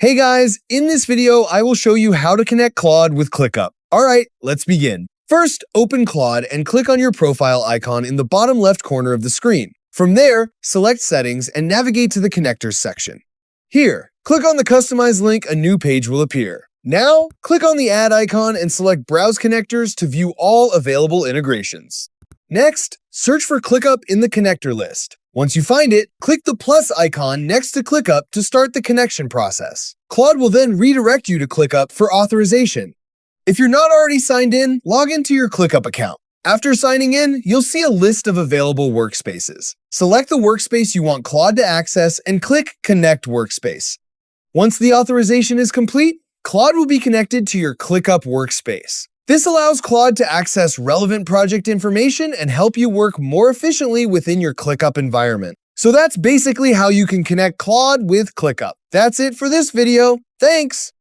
Hey guys, in this video, I will show you how to connect Claude with ClickUp. Alright, let's begin. First, open Claude and click on your profile icon in the bottom left corner of the screen. From there, select Settings and navigate to the Connectors section. Here, click on the Customize link, a new page will appear. Now, click on the Add icon and select Browse Connectors to view all available integrations. Next, search for ClickUp in the connector list. Once you find it, click the plus icon next to ClickUp to start the connection process. Claude will then redirect you to ClickUp for authorization. If you're not already signed in, log into your ClickUp account. After signing in, you'll see a list of available workspaces. Select the workspace you want Claude to access and click Connect Workspace. Once the authorization is complete, Claude will be connected to your ClickUp workspace. This allows Claude to access relevant project information and help you work more efficiently within your ClickUp environment. So that's basically how you can connect Claude with ClickUp. That's it for this video. Thanks!